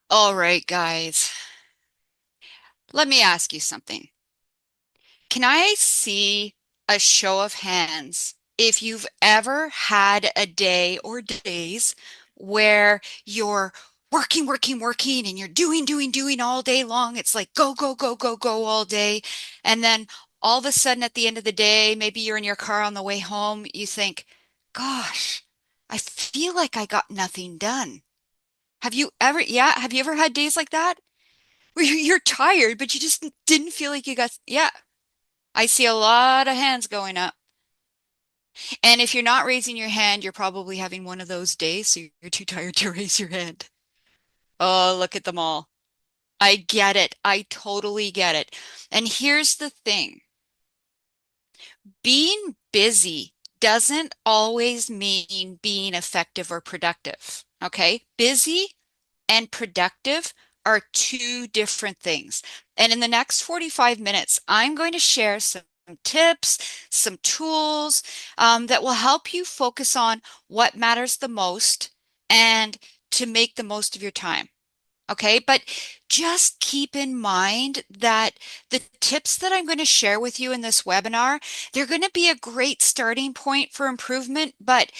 All right, guys, let me ask you something. Can I see a show of hands if you've ever had a day or days where you're working, working, working, and you're doing, doing, doing all day long? It's like go, go, go, go, go all day. And then all of a sudden at the end of the day, maybe you're in your car on the way home, you think, gosh, I feel like I got nothing done. Have you ever had days like that? Where you're tired, but you just didn't feel like you got, yeah, I see a lot of hands going up. And if you're not raising your hand, you're probably having one of those days, so you're too tired to raise your hand. Oh, look at them all. I get it. I totally get it. And here's the thing. Being busy doesn't always mean being effective or productive. Okay? Busy and productive are two different things. And in the next 45 minutes, I'm going to share some tips, some tools that will help you focus on what matters the most and to make the most of your time. Okay, but just keep in mind that the tips that I'm going to share with you in this webinar, they're going to be a great starting point for improvement, but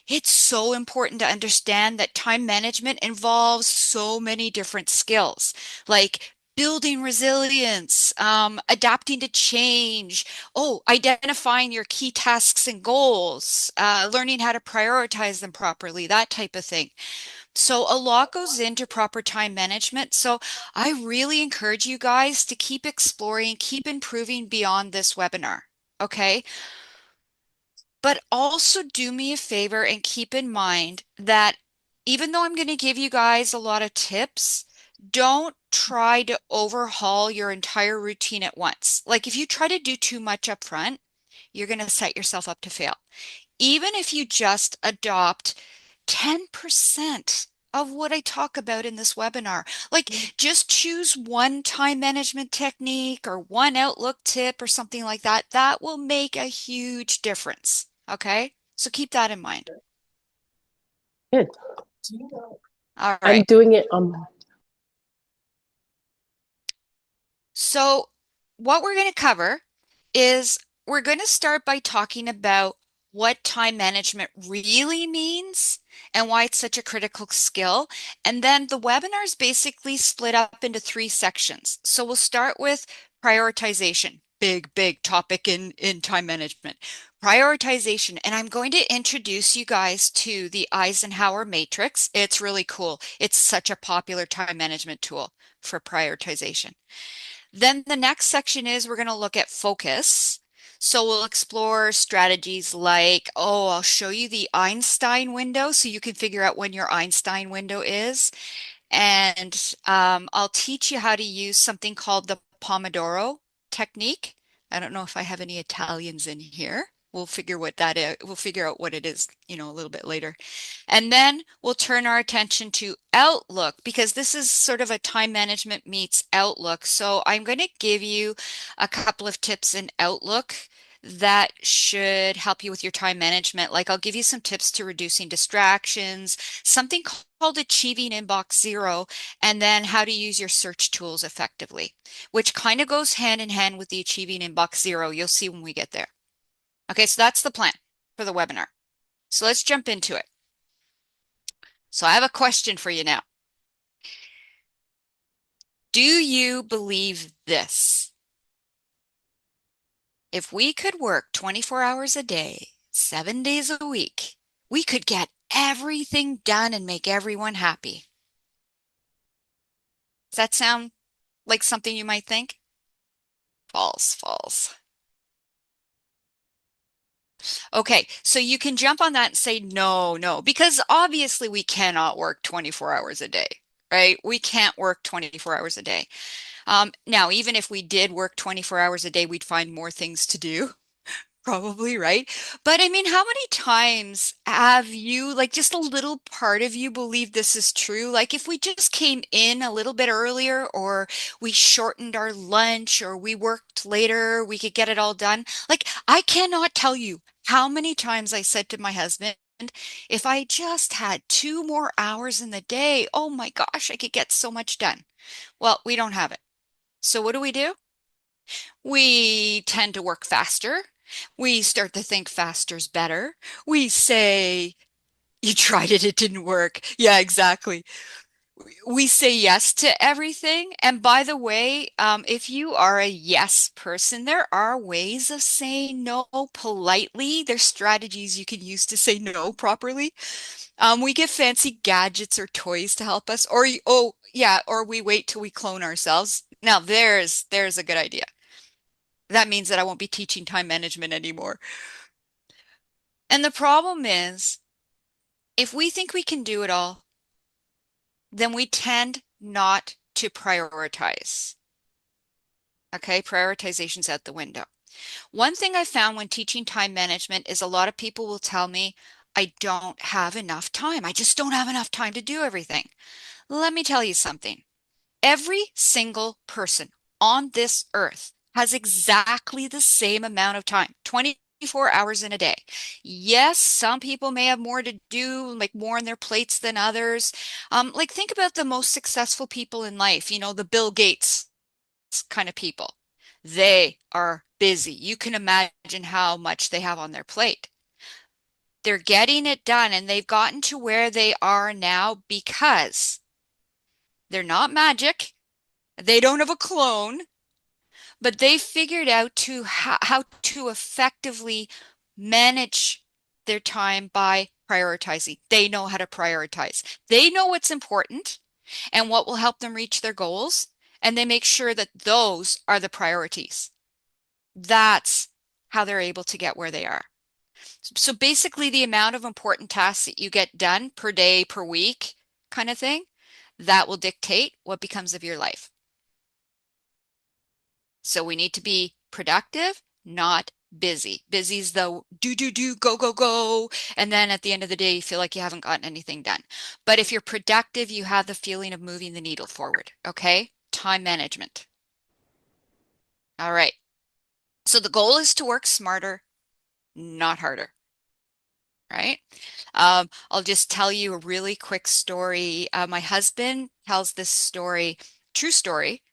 it's so important to understand that time management involves so many different skills, like building resilience, adapting to change, identifying your key tasks and goals, learning how to prioritize them properly, that type of thing. So a lot goes into proper time management. So I really encourage you guys to keep exploring, keep improving beyond this webinar. Okay. But also do me a favor and keep in mind that even though I'm going to give you guys a lot of tips, don't try to overhaul your entire routine at once. Like if you try to do too much up front, you're going to set yourself up to fail. Even if you just adopt 10% of what I talk about in this webinar. Like just choose one time management technique or one Outlook tip or something like that. That will make a huge difference. Okay? So keep that in mind. Good. All I'm right. doing it on. So what we're going to cover is we're going to start by talking about what time management really means and why it's such a critical skill. And then the webinar is basically split up into three sections. So we'll start with prioritization, big topic in time management. Prioritization, and I'm going to introduce you guys to the Eisenhower matrix. It's really cool. It's such a popular time management tool for prioritization. Then the next section is we're going to look at focus. So we'll explore strategies like, I'll show you the Einstein window so you can figure out when your Einstein window is. And I'll teach you how to use something called the Pomodoro technique. I don't know if I have any Italians in here. We'll figure what that is. We'll figure out what it is, a little bit later. And then we'll turn our attention to Outlook because this is sort of a time management meets Outlook. So I'm going to give you a couple of tips in Outlook that should help you with your time management. Like I'll give you some tips to reducing distractions, something called achieving inbox zero, and then how to use your search tools effectively, which kind of goes hand in hand with the achieving inbox zero. You'll see when we get there. Okay, so that's the plan for the webinar. So let's jump into it. So I have a question for you now. Do you believe this? If we could work 24 hours a day, 7 days a week, we could get everything done and make everyone happy. Does that sound like something you might think? False, false. Okay, so you can jump on that and say no, no, because obviously we cannot work 24 hours a day, right? We can't work 24 hours a day. Now, even if we did work 24 hours a day, we'd find more things to do. Probably, right? But I mean, how many times have you, like, just a little part of you believe this is true? Like, if we just came in a little bit earlier, or we shortened our lunch, or we worked later, we could get it all done. Like, I cannot tell you how many times I said to my husband, if I just had 2 more hours in the day, oh my gosh, I could get so much done. Well, we don't have it. So what do? We tend to work faster. We start to think faster's better. We say, you tried it, it didn't work. Yeah, exactly. We say yes to everything. And by the way, if you are a yes person, there are ways of saying no politely. There's strategies you can use to say no properly. We get fancy gadgets or toys to help us, or oh yeah, or we wait till we clone ourselves. Now there's a good idea. That means that I won't be teaching time management anymore. And the problem is, if we think we can do it all, then we tend not to prioritize. Okay, prioritization's out the window. One thing I found when teaching time management is a lot of people will tell me, I don't have enough time. I just don't have enough time to do everything. Let me tell you something. Every single person on this earth has exactly the same amount of time, 24 hours in a day. Yes, some people may have more to do, like more on their plates than others. Like think about the most successful people in life, the Bill Gates kind of people. They are busy. You can imagine how much they have on their plate. They're getting it done and they've gotten to where they are now because they're not magic. They don't have a clone, but they figured out how to effectively manage their time by prioritizing. They know how to prioritize. They know what's important and what will help them reach their goals, and they make sure that those are the priorities. That's how they're able to get where they are. So basically, the amount of important tasks that you get done per day, per week, kind of thing, that will dictate what becomes of your life. So we need to be productive, not busy. Busy's the do, go, go, go. And then at the end of the day, you feel like you haven't gotten anything done. But if you're productive, you have the feeling of moving the needle forward. Okay? Time management. All right. So the goal is to work smarter, not harder. Right? I'll just tell you a really quick story. My husband tells this story, true story.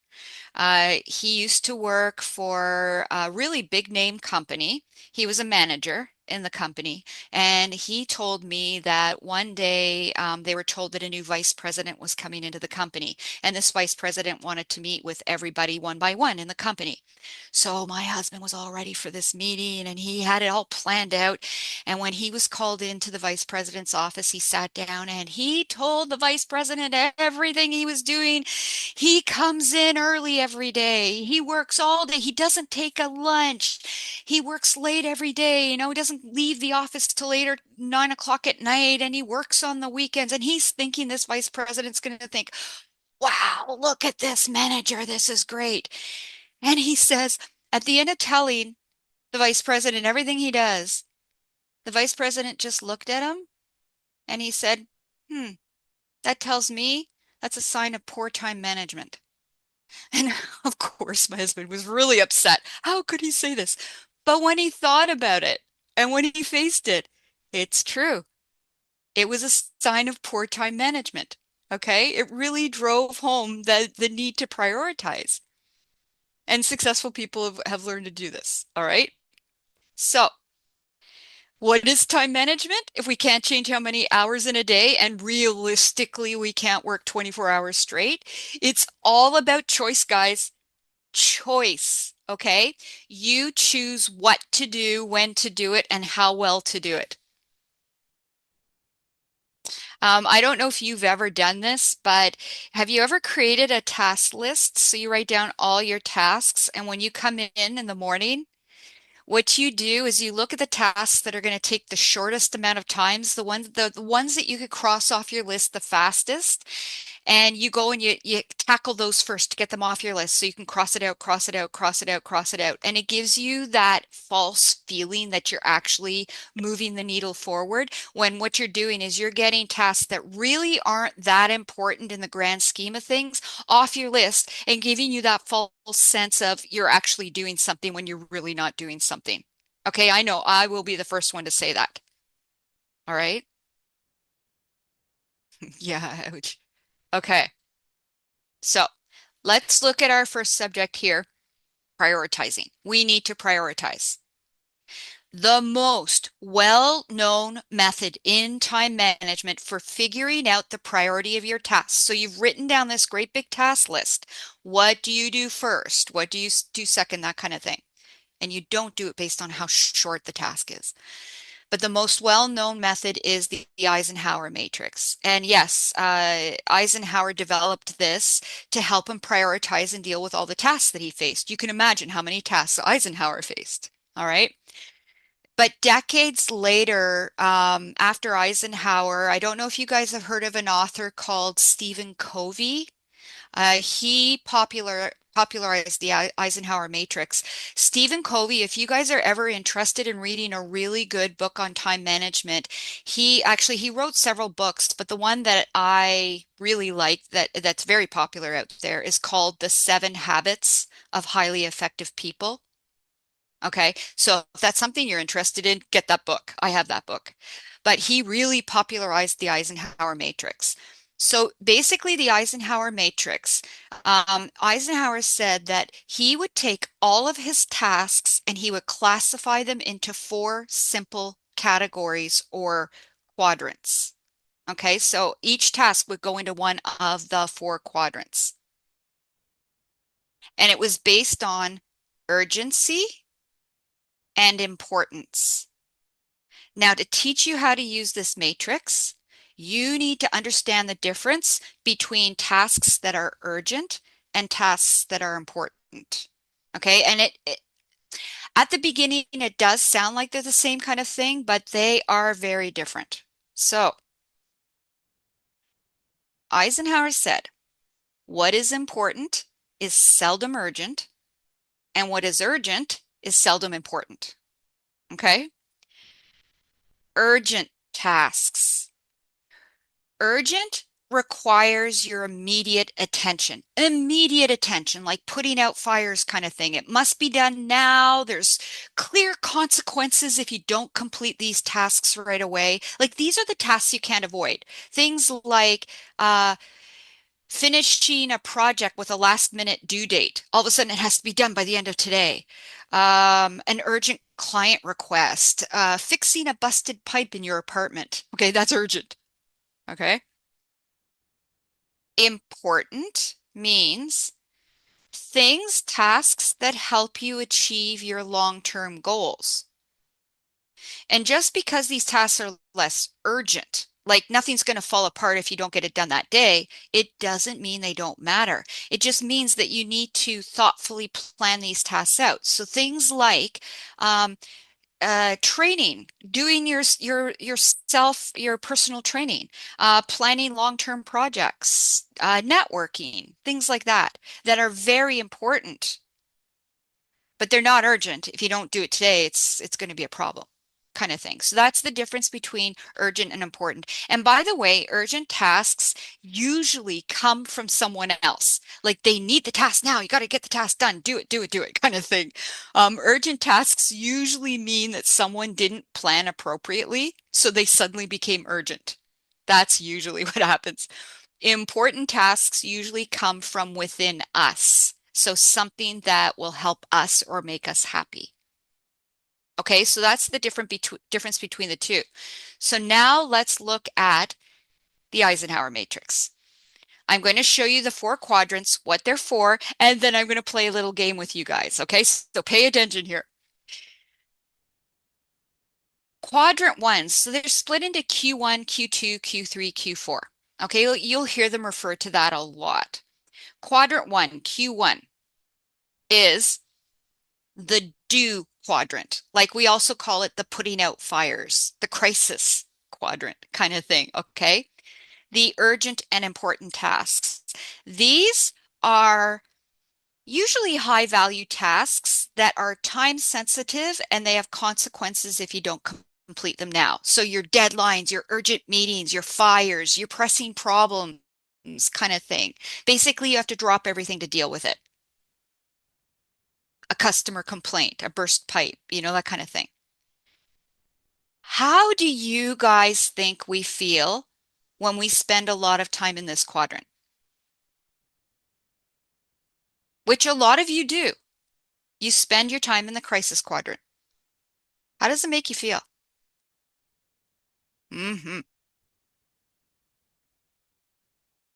He used to work for a really big name company. He was a manager in the company, and he told me that one day they were told that a new vice president was coming into the company, and this vice president wanted to meet with everybody one by one in the company. So my husband was all ready for this meeting, and he had it all planned out. And when he was called into the vice president's office, he sat down and he told the vice president everything he was doing. He comes in early every day. He works all day. He doesn't take a lunch. He works late every day. He doesn't leave the office till later, 9 o'clock at night, and he works on the weekends. And he's thinking this vice president's going to think, wow, look at this manager. This is great. And he says, at the end of telling the vice president everything he does, the vice president just looked at him and he said, hmm, that tells me that's a sign of poor time management. And of course, my husband was really upset. How could he say this? But when he thought about it and when he faced it, it's true. It was a sign of poor time management. Okay. It really drove home the need to prioritize. And successful people have learned to do this. All right. So, what is time management? If we can't change how many hours in a day, and realistically, we can't work 24 hours straight, it's all about choice, guys. Choice, okay? You choose what to do, when to do it, and how well to do it. I don't know if you've ever done this, but have you ever created a task list? So you write down all your tasks, and when you come in the morning, what you do is you look at the tasks that are going to take the shortest amount of times, the ones that you could cross off your list the fastest, and you go and you tackle those first to get them off your list so you can cross it out, cross it out, cross it out, cross it out. And it gives you that false feeling that you're actually moving the needle forward when what you're doing is you're getting tasks that really aren't that important in the grand scheme of things off your list and giving you that false sense of you're actually doing something when you're really not doing something. Okay, I know I will be the first one to say that. All right. Yeah. Ouch. Okay. So let's look at our first subject here, prioritizing. We need to prioritize. The most well-known method in time management for figuring out the priority of your tasks. So you've written down this great big task list. What do you do first? What do you do second? That kind of thing. And you don't do it based on how short the task is. But the most well-known method is the Eisenhower matrix. And yes, Eisenhower developed this to help him prioritize and deal with all the tasks that he faced. You can imagine how many tasks Eisenhower faced. All right. But decades later, after Eisenhower, I don't know if you guys have heard of an author called Stephen Covey. He popularized the Eisenhower matrix. Stephen Covey, if you guys are ever interested in reading a really good book on time management, he wrote several books, but the one that I really like that's very popular out there is called The 7 Habits of Highly Effective People. Okay, so if that's something you're interested in, get that book. I have that book. But he really popularized the Eisenhower matrix. So basically, the Eisenhower matrix, Eisenhower said that he would take all of his tasks and he would classify them into 4 simple categories or quadrants. Okay, so each task would go into one of the 4 quadrants. And it was based on urgency and importance. Now, to teach you how to use this matrix, you need to understand the difference between tasks that are urgent and tasks that are important. Okay, and at the beginning, it does sound like they're the same kind of thing, but they are very different. So, Eisenhower said, what is important is seldom urgent, and what is urgent is seldom important. Okay? Urgent tasks. Urgent requires your immediate attention, like putting out fires kind of thing. It must be done now. There's clear consequences if you don't complete these tasks right away. Like these are the tasks you can't avoid. Things like finishing a project with a last minute due date. All of a sudden it has to be done by the end of today. An urgent client request, fixing a busted pipe in your apartment. Okay, that's urgent. Okay. Important means tasks that help you achieve your long-term goals. And just because these tasks are less urgent, like nothing's going to fall apart if you don't get it done that day, it doesn't mean they don't matter. It just means that you need to thoughtfully plan these tasks out. So things like training, doing your personal training, planning long-term projects, networking, things like that that are very important, but they're not urgent. If you don't do it today, it's going to be a problem kind of thing. So that's the difference between urgent and important. And by the way, urgent tasks usually come from someone else. Like they need the task now. You got to get the task done. Do it kind of thing. Urgent tasks usually mean that someone didn't plan appropriately, so they suddenly became urgent. That's usually what happens. Important tasks usually come from within us. So something that will help us or make us happy. Okay, so that's the difference between the two. So now let's look at the Eisenhower matrix. I'm going to show you the 4 quadrants, what they're for, and then I'm going to play a little game with you guys. Okay, so pay attention here. Quadrant 1, so they're split into Q1, Q2, Q3, Q4. Okay, you'll hear them refer to that a lot. Quadrant 1, Q1, is the do quadrant. Like we also call it the putting out fires, the crisis quadrant kind of thing. Okay. The urgent and important tasks. These are usually high value tasks that are time sensitive and they have consequences if you don't complete them now. So your deadlines, your urgent meetings, your fires, your pressing problems kind of thing. Basically, you have to drop everything to deal with it. A customer complaint, a burst pipe, that kind of thing. How do you guys think we feel when we spend a lot of time in this quadrant? Which a lot of you do. You spend your time in the crisis quadrant. How does it make you feel? Hmm.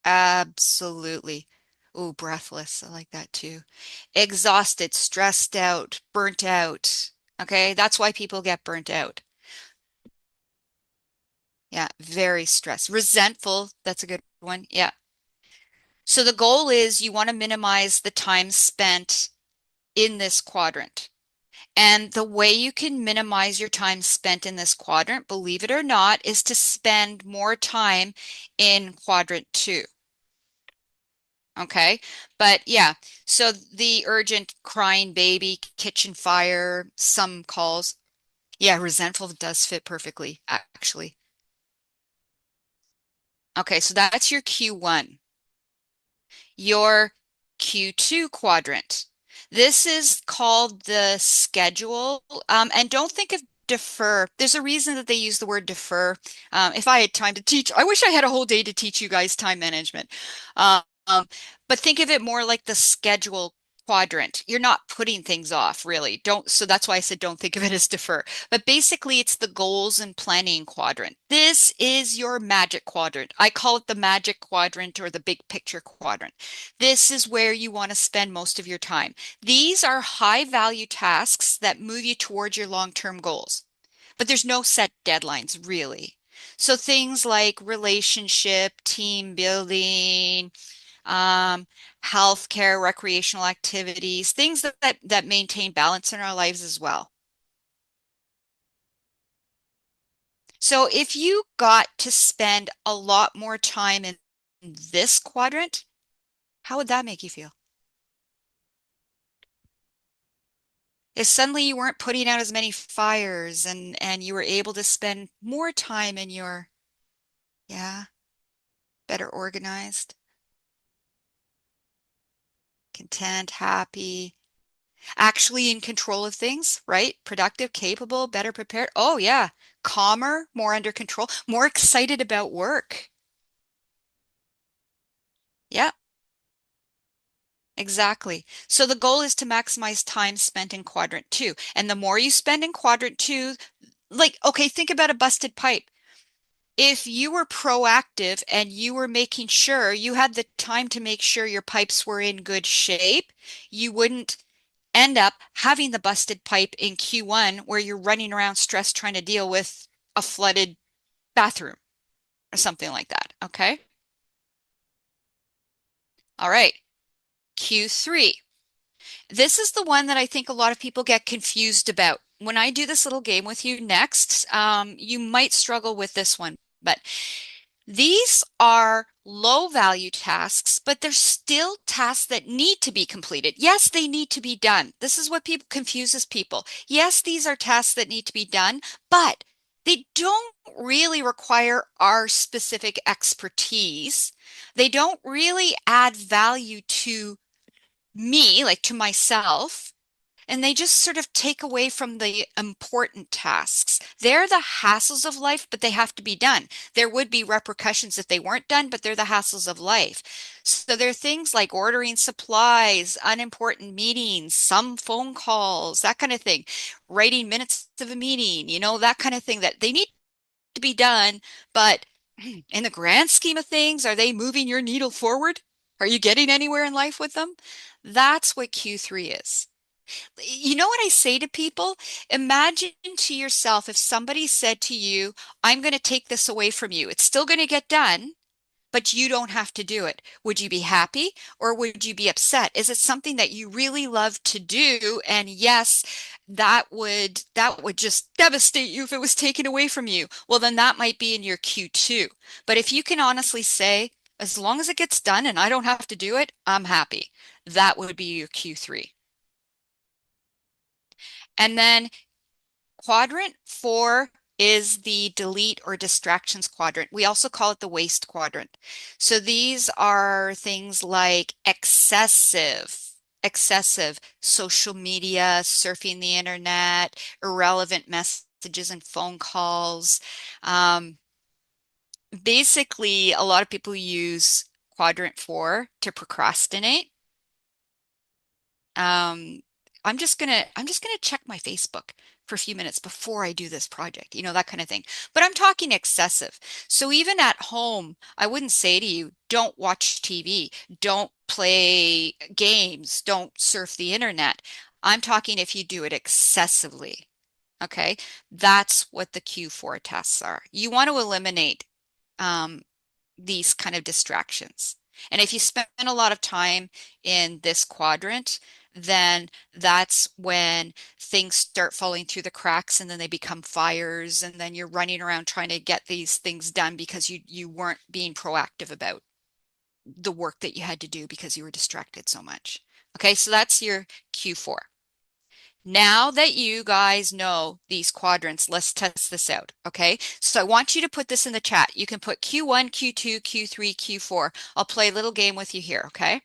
Absolutely. Oh, breathless. I like that too. Exhausted, stressed out, burnt out. Okay, that's why people get burnt out. Yeah, very stressed. Resentful. That's a good one. Yeah. So the goal is you want to minimize the time spent in this quadrant. And the way you can minimize your time spent in this quadrant, believe it or not, is to spend more time in quadrant two. Okay. But yeah, so the urgent crying baby, kitchen fire, some calls. Yeah, resentful does fit perfectly, actually. Okay, so that's your Q1. Your Q2 quadrant. This is called the schedule. And don't think of defer. There's a reason that they use the word defer. If I had time to teach, I wish I had a whole day to teach you guys time management. Um, but think of it more like the schedule quadrant. You're not putting things off, really. Don't, so that's why I said don't think of it as defer. But basically, it's the goals and planning quadrant. This is your magic quadrant. I call it the magic quadrant or the big picture quadrant. This is where you want to spend most of your time. These are high value tasks that move you towards your long-term goals, but there's no set deadlines really. So things like relationship, team building, um, healthcare, recreational activities, things that maintain balance in our lives as well. So if you got to spend a lot more time in this quadrant, how would that make you feel? If suddenly you weren't putting out as many fires and you were able to spend more time in your, yeah, better organized, content, happy, actually in control of things, right? Productive, capable, better prepared. Oh yeah, calmer, more under control, more excited about work. Yeah, exactly. So the goal is to maximize time spent in quadrant two. And the more you spend in quadrant two, like, okay, think about a busted pipe. If you were proactive and you were making sure you had the time to make sure your pipes were in good shape, you wouldn't end up having the busted pipe in Q1 where you're running around stressed trying to deal with a flooded bathroom or something like that. Okay. All right. Q3. This is the one that I think a lot of people get confused about. When I do this little game with you next, you might struggle with this one, but these are low value tasks, but they're still tasks that need to be completed. Yes, they need to be done. This is what people confuses people. Yes, these are tasks that need to be done, but they don't really require our specific expertise. They don't really add value to me, like to myself. And they just sort of take away from the important tasks. They're the hassles of life, but they have to be done. There would be repercussions if they weren't done, but they're the hassles of life. So there are things like ordering supplies, unimportant meetings, some phone calls, that kind of thing, writing minutes of a meeting, that kind of thing that they need to be done. But in the grand scheme of things, are they moving your needle forward? Are you getting anywhere in life with them? That's what Q3 is. You know what I say to people? Imagine to yourself if somebody said to you, I'm going to take this away from you. It's still going to get done, but you don't have to do it. Would you be happy or would you be upset? Is it something that you really love to do? And yes, that would just devastate you if it was taken away from you. Well, then that might be in your Q2. But if you can honestly say, as long as it gets done and I don't have to do it, I'm happy. That would be your Q3. And then quadrant four is the delete or distractions quadrant. We also call it the waste quadrant. So these are things like excessive social media, surfing the internet, irrelevant messages. messages and phone calls. Um, Basically, a lot of people use quadrant four to procrastinate. Um, I'm just gonna check my Facebook for a few minutes before I do this project, that kind of thing. But I'm talking excessive. So even at home, I wouldn't say to you, don't watch TV, don't play games, don't surf the internet. I'm talking if you do it excessively. Okay, that's what the Q4 tests are. You want to eliminate um, these kind of distractions. And if you spend a lot of time in this quadrant, then that's when things start falling through the cracks and then they become fires and then you're running around trying to get these things done because you weren't being proactive about the work that you had to do because you were distracted so much. Okay, so that's your Q4. Now that you guys know these quadrants, let's test this out, okay? So I want you to put this in the chat. You can put Q1, Q2, Q3, Q4. I'll play a little game with you here, okay?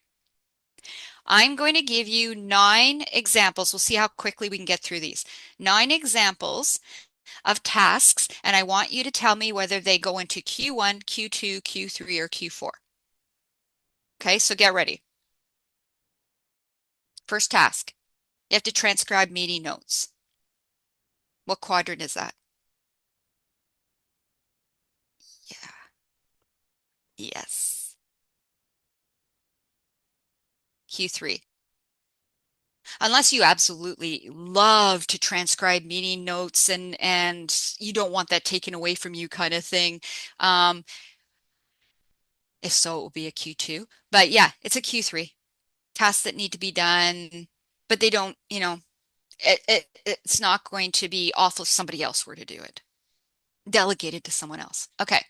I'm going to give you 9 examples. We'll see how quickly we can get through these. 9 examples of tasks, and I want you to tell me whether they go into Q1, Q2, Q3, or Q4. Okay, so get ready. First task, you have to transcribe meeting notes. What quadrant is that? Yeah, yes. Q3. Unless you absolutely love to transcribe meeting notes and you don't want that taken away from you kind of thing. Um, if so, it will be a Q2. But yeah, it's a Q3. Tasks that need to be done, but they don't, it's not going to be awful if somebody else were to do it. Delegated to someone else. Okay.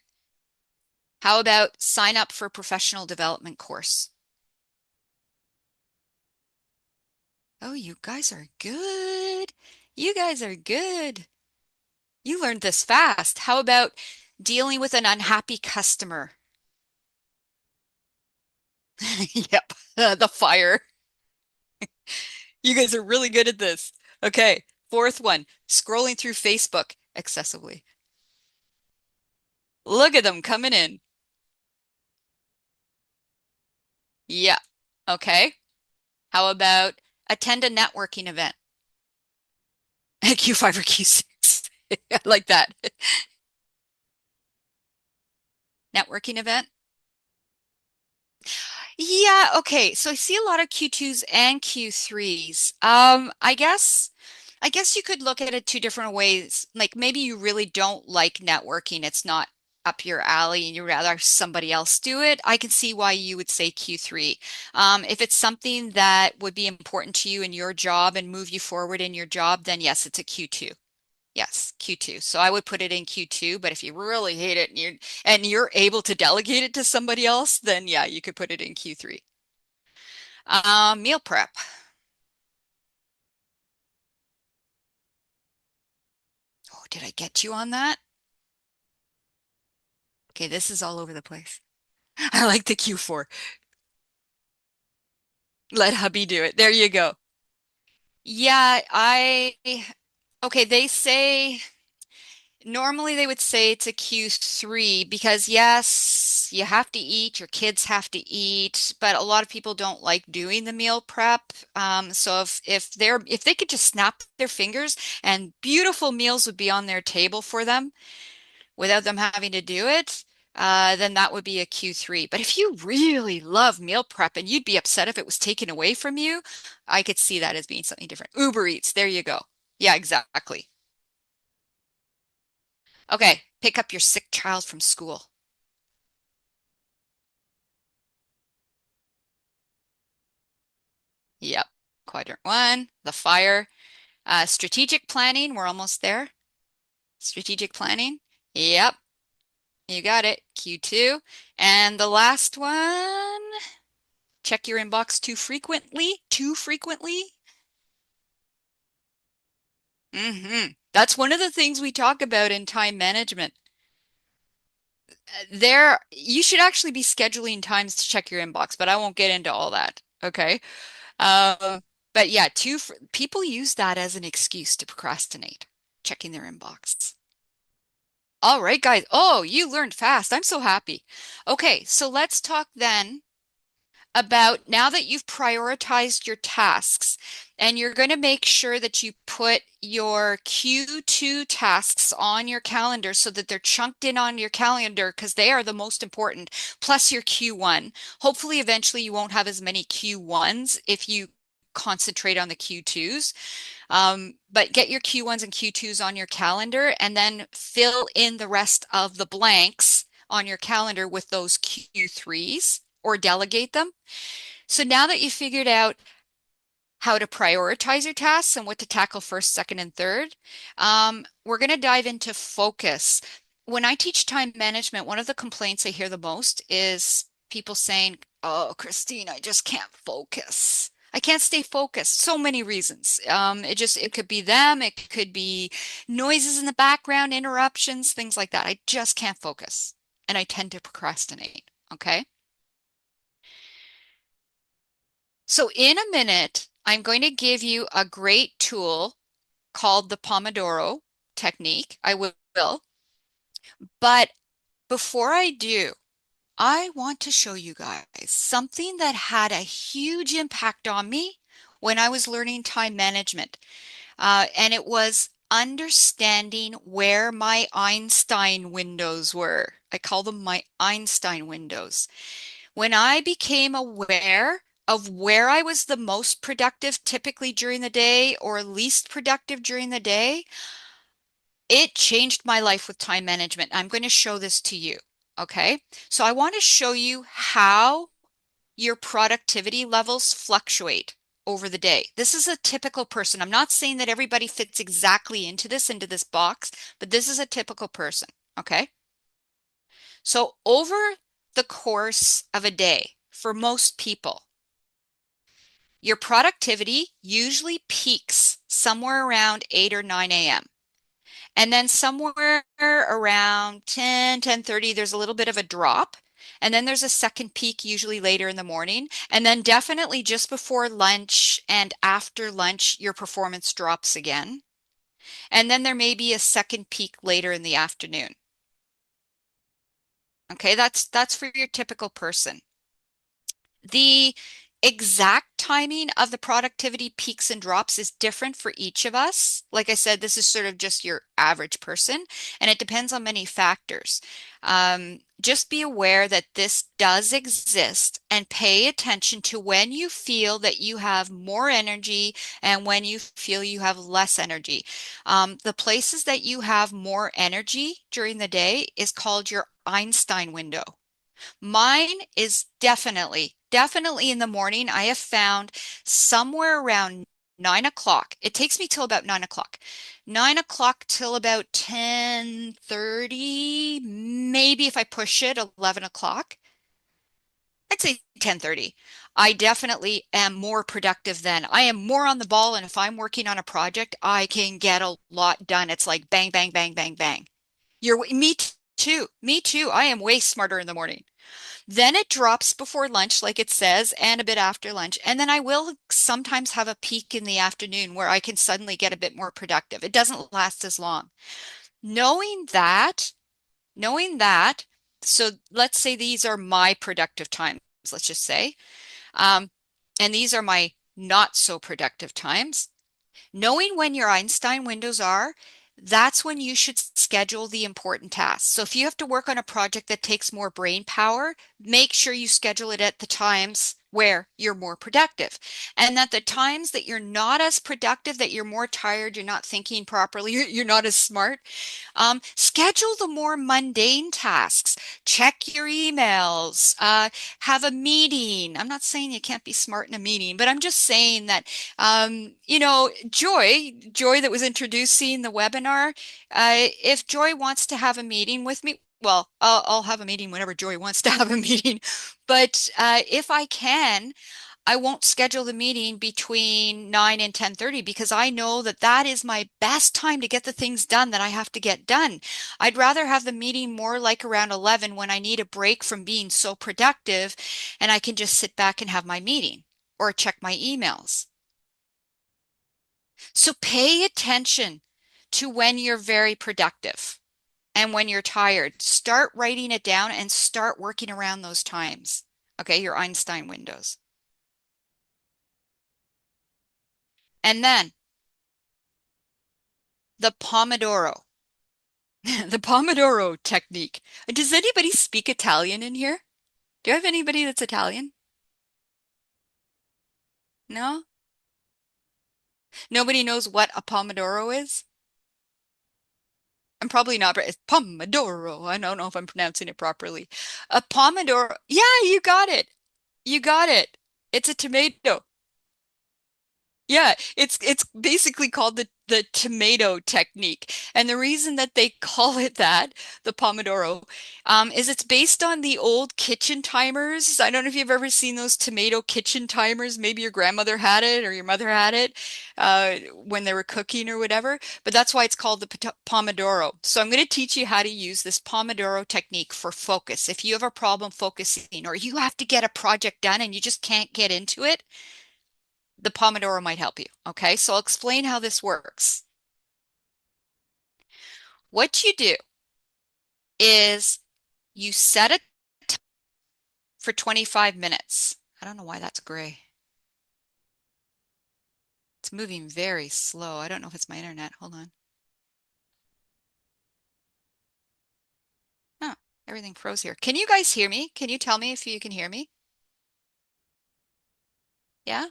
How about sign up for a professional development course? Oh, you guys are good. You guys are good. You learned this fast. How about dealing with an unhappy customer? Yep, the fire. You guys are really good at this. Okay, fourth one, scrolling through Facebook excessively. Look at them coming in. Yeah. Okay. How about attend a networking event? Q5 or Q6. I like that. Networking event? Yeah, okay. So I see a lot of Q2s and Q3s. I guess you could look at it two different ways. Like maybe you really don't like networking. It's not up your alley and you'd rather somebody else do it. I can see why you would say Q3. If it's something that would be important to you in your job and move you forward in your job, then yes, it's a Q2. Yes, Q2. So I would put it in Q2, but if you really hate it and you're able to delegate it to somebody else, then yeah, you could put it in Q3. Meal prep. Oh, did I get you on that? Okay, this is all over the place. I like the Q4. Let hubby do it. There you go. Yeah, okay, they say normally they would say it's a Q3 because yes, you have to eat, your kids have to eat, but a lot of people don't like doing the meal prep. So if they could just snap their fingers and beautiful meals would be on their table for them without them having to do it, then that would be a Q3. But if you really love meal prep and you'd be upset if it was taken away from you, I could see that as being something different. Uber Eats, there you go. Yeah, exactly. Okay, pick up your sick child from school. Yep. Quadrant one, the fire. Strategic planning, we're almost there. Strategic planning. Yep, you got it. Q2. And the last one, check your inbox too frequently. Too frequently. That's one of the things we talk about in time management. You should actually be scheduling times to check your inbox, but I won't get into all that. Okay. Um, but yeah, people use that as an excuse to procrastinate. checking their inbox. All right, guys. Oh, you learned fast. I'm so happy. Okay, so let's talk then about now that you've prioritized your tasks and you're going to make sure that you put your Q2 tasks on your calendar so that they're chunked in on your calendar because they are the most important, plus your Q1. Hopefully, eventually, you won't have as many Q1s if you concentrate on the Q2s. But get your Q1s and Q2s on your calendar and then fill in the rest of the blanks on your calendar with those Q3s or delegate them. So now that you figured out how to prioritize your tasks and what to tackle first, second, and third, we're going to dive into focus. When I teach time management, one of the complaints I hear the most is people saying, "Oh, Christine, I just can't focus. I can't stay focused." So many reasons. It could be them, it could be noises in the background, interruptions, things like that. I just can't focus, and I tend to procrastinate. Okay. So in a minute, I'm going to give you a great tool called the Pomodoro technique. I will. But before I do, I want to show you guys something that had a huge impact on me when I was learning time management. And it was understanding where my Einstein windows were. I call them my Einstein windows. When I became aware of where I was the most productive typically during the day or least productive during the day, it changed my life with time management. I'm going to show this to you. Okay. So I want to show you how your productivity levels fluctuate over the day. This is a typical person. I'm not saying that everybody fits exactly into this box, but this is a typical person. Okay. So over the course of a day, for most people, your productivity usually peaks somewhere around 8 or 9 a.m. And then somewhere around 10:30, there's a little bit of a drop. And then there's a second peak, usually later in the morning. And then definitely just before lunch and after lunch, your performance drops again. And then there may be a second peak later in the afternoon. Okay, that's for your typical person. The exact timing of the productivity peaks and drops is different for each of us. Like I said, this is sort of just your average person, and it depends on many factors. Just be aware that this does exist and pay attention to when you feel that you have more energy and when you feel you have less energy. The places that you have more energy during the day is called your Einstein window. Mine is definitely in the morning. I have found somewhere around 9 o'clock. It takes me till about 9 o'clock. 9 o'clock till about 10:30, maybe if I push it, 11 o'clock. I'd say 10:30. I definitely am more productive then. I am more on the ball, and if I'm working on a project, I can get a lot done. It's like bang, bang, bang, bang, bang. Me too. Me too. I am way smarter in the morning. Then it drops before lunch, like it says, and a bit after lunch. And then I will sometimes have a peak in the afternoon where I can suddenly get a bit more productive. It doesn't last as long. Knowing that, knowing that, so let's say these are my productive times, let's just say, um, and these are my not so productive times. Knowing when your Einstein windows are, that's when you should schedule the important tasks. So if you have to work on a project that takes more brain power, make sure you schedule it at the times where you're more productive. And that the times that you're not as productive, that you're more tired, you're not thinking properly, you're not as smart, schedule the more mundane tasks. Check your emails, have a meeting. I'm not saying you can't be smart in a meeting, but I'm just saying that Joy that was introducing the webinar, if Joy wants to have a meeting with me, well, I'll have a meeting whenever Joy wants to have a meeting. But if I can, I won't schedule the meeting between 9 and 10:30 because I know that that is my best time to get the things done that I have to get done. I'd rather have the meeting more like around 11 when I need a break from being so productive and I can just sit back and have my meeting or check my emails. So pay attention to when you're very productive and when you're tired. Start writing it down and start working around those times. Okay, your Einstein windows. And then the Pomodoro, the Pomodoro technique. Does anybody speak Italian in here? Do you have anybody that's Italian? No? Nobody knows what a Pomodoro is? I'm probably not, but it's Pomodoro. I don't know if I'm pronouncing it properly. A Pomodoro. Yeah, you got it. You got it. It's a tomato. Yeah, it's basically called the tomato technique. And the reason that they call it that, the Pomodoro, is it's based on the old kitchen timers. I don't know if you've ever seen those tomato kitchen timers. Maybe your grandmother had it or your mother had it when they were cooking or whatever. But that's why it's called the Pomodoro. So I'm going to teach you how to use this Pomodoro technique for focus. If you have a problem focusing or you have to get a project done and you just can't get into it, the Pomodoro might help you. Okay, so I'll explain how this works. What you do is you set it for 25 minutes. I don't know why that's gray. It's moving very slow. I don't know if it's my internet. Hold on. Oh, everything froze here. Can you guys hear me? Can you tell me if you can hear me? Yeah?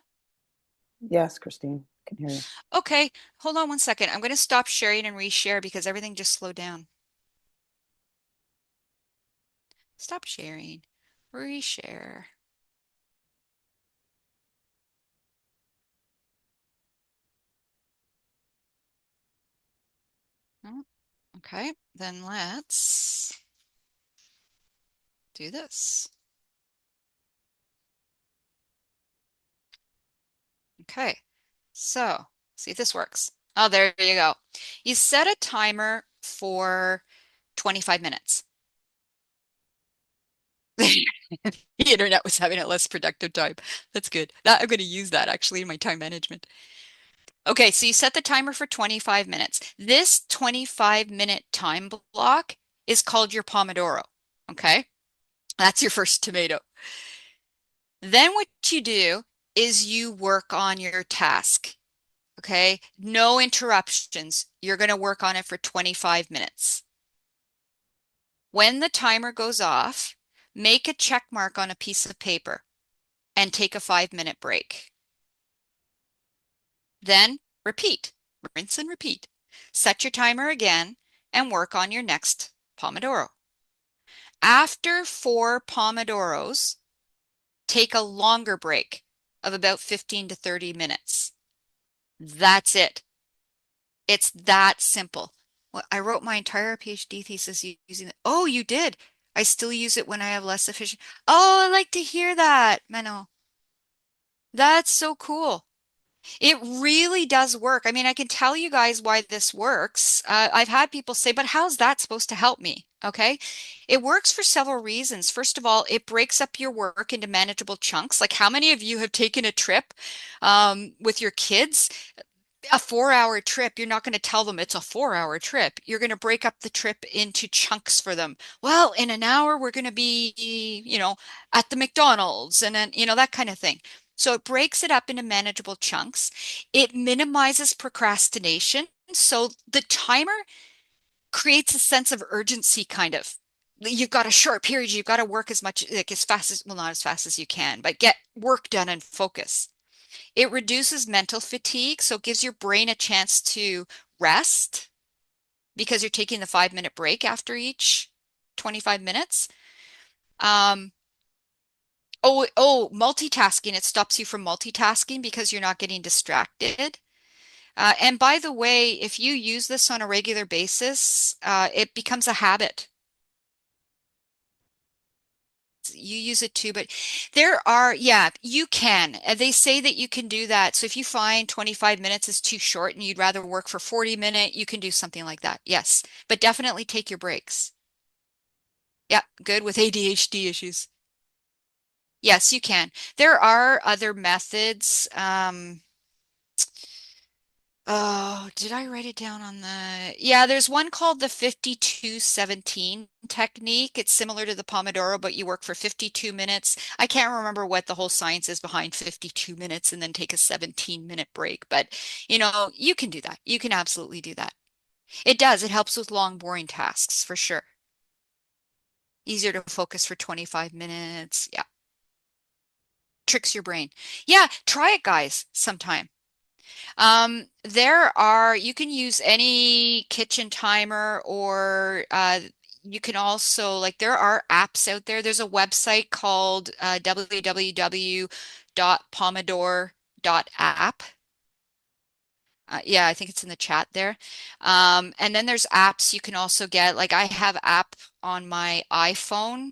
Yes, Christine, can hear you. Okay, hold on one second. I'm going to stop sharing and reshare because everything just slowed down. Stop sharing. Reshare. Oh, okay, then let's do this. Okay, so see if this works. Oh, there you go. You set a timer for 25 minutes. The internet was having a less productive time. That's good. I'm going to use that actually in my time management. Okay, so you set the timer for 25 minutes. This 25-minute time block is called your Pomodoro. Okay, that's your first tomato. Then what you do is you work on your task. Okay, no interruptions. You're going to work on it for 25 minutes. When the timer goes off, make a check mark on a piece of paper and take a 5-minute break. Then repeat, rinse and repeat. Set your timer again and work on your next Pomodoro. After 4 Pomodoros, take a longer break of about 15 to 30 minutes. That's it. It's that simple. Well, I wrote my entire PhD thesis using it. Oh, you did. I still use it when I have less efficient. Oh, I like to hear that, Menno. That's so cool. It really does work. I mean, I can tell you guys why this works. I've had people say, but how's that supposed to help me? Okay. It works for several reasons. First of all, it breaks up your work into manageable chunks. Like how many of you have taken a trip with your kids? A 4 hour trip, you're not going to tell them it's a 4 hour trip. You're going to break up the trip into chunks for them. Well, in an hour, we're going to be, at the McDonald's and then, that kind of thing. So it breaks it up into manageable chunks. It minimizes procrastination. So the timer creates a sense of urgency, kind of. You've got a short period, you've got to work as much, like as fast as, well, not as fast as you can, but get work done and focus. It reduces mental fatigue, so it gives your brain a chance to rest because you're taking the 5-minute break after each 25 minutes. Um, multitasking. It stops you from multitasking because you're not getting distracted. And by the way, if you use this on a regular basis, it becomes a habit. You use it too, but yeah, you can. They say that you can do that. So if you find 25 minutes is too short and you'd rather work for 40 minutes, you can do something like that. Yes, but definitely take your breaks. Yeah, good with ADHD issues. Yes, you can. There are other methods. Oh, did I write it down on the? Yeah, there's one called the 52-17 technique. It's similar to the Pomodoro, but you work for 52 minutes. I can't remember what the whole science is behind 52 minutes and then take a 17-minute break, but you can do that. You can absolutely do that. It does. It helps with long, boring tasks for sure. Easier to focus for 25 minutes. Yeah, tricks your brain. Yeah, try it, guys, sometime. You can use any kitchen timer or you can also, like, there are apps out there. There's a website called www.pomodoro.app. Yeah, I think it's in the chat there. And then there's apps you can also get. Like I have app on my iPhone.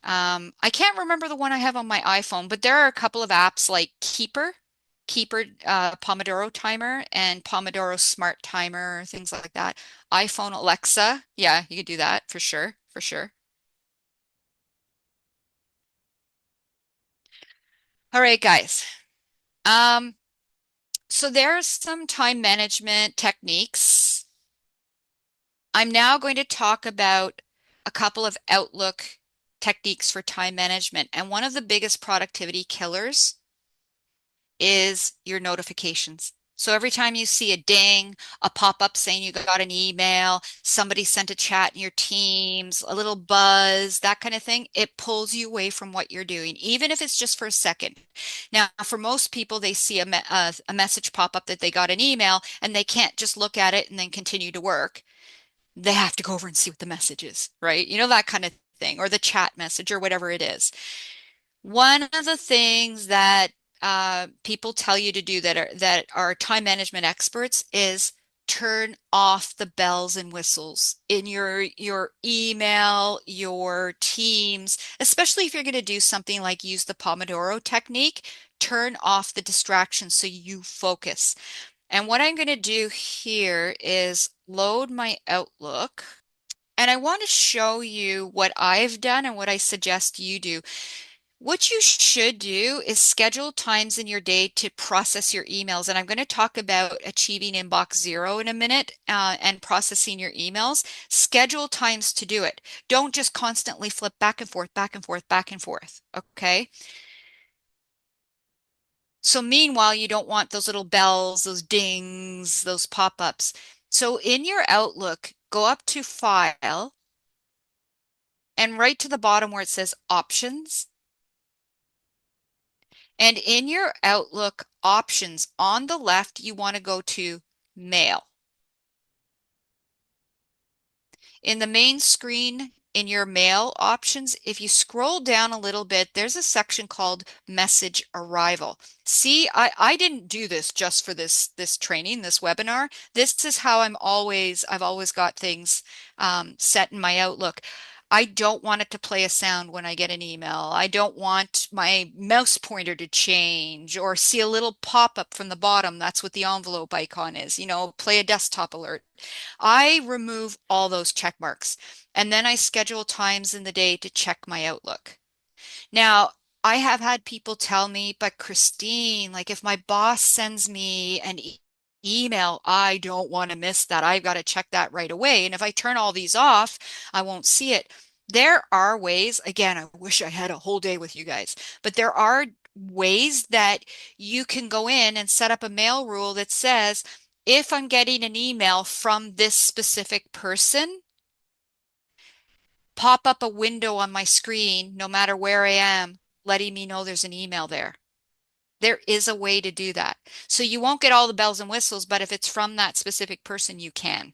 I can't remember the one I have on my iPhone, but there are a couple of apps like Keeper Pomodoro Timer and Pomodoro Smart Timer, things like that. iPhone Alexa, yeah, you could do that for sure, for sure. All right, guys. Um, so there's some time management techniques. I'm now going to talk about a couple of Outlook techniques for time management. And one of the biggest productivity killers is your notifications. So every time you see a ding, a pop-up saying you got an email, somebody sent a chat in your Teams, a little buzz, that kind of thing, it pulls you away from what you're doing, even if it's just for a second. Now, for most people, they see a message pop up that they got an email and they can't just look at it and then continue to work. They have to go over and see what the message is, right? That kind of thing, or the chat message or whatever it is. One of the things that people tell you to do that are time management experts is turn off the bells and whistles in your email, your Teams, especially if you're going to do something like use the Pomodoro technique. Turn off the distractions so you focus. And what I'm going to do here is load my Outlook. And I want to show you what I've done and what I suggest you do. What you should do is schedule times in your day to process your emails. And I'm going to talk about achieving inbox zero in a minute and processing your emails. Schedule times to do it. Don't just constantly flip back and forth, back and forth, back and forth. Okay. So meanwhile, you don't want those little bells, those dings, those pop-ups. So in your Outlook, go up to File and right to the bottom where it says Options. And in your Outlook options on the left, you want to go to Mail. In the main screen, in your mail options, if you scroll down a little bit, there's a section called Message Arrival. See, I didn't do this just for this training, this webinar. This is how I've always got things set in my Outlook. I don't want it to play a sound when I get an email. I don't want my mouse pointer to change or see a little pop-up from the bottom. That's what the envelope icon is, play a desktop alert. I remove all those check marks and then I schedule times in the day to check my Outlook. Now, I have had people tell me, but Christine, like if my boss sends me an email, I don't want to miss that. I've got to check that right away. And if I turn all these off, I won't see it. There are ways, again, I wish I had a whole day with you guys, but there are ways that you can go in and set up a mail rule that says, if I'm getting an email from this specific person, pop up a window on my screen, no matter where I am, letting me know there's an email there. There is a way to do that. So you won't get all the bells and whistles, but if it's from that specific person, you can.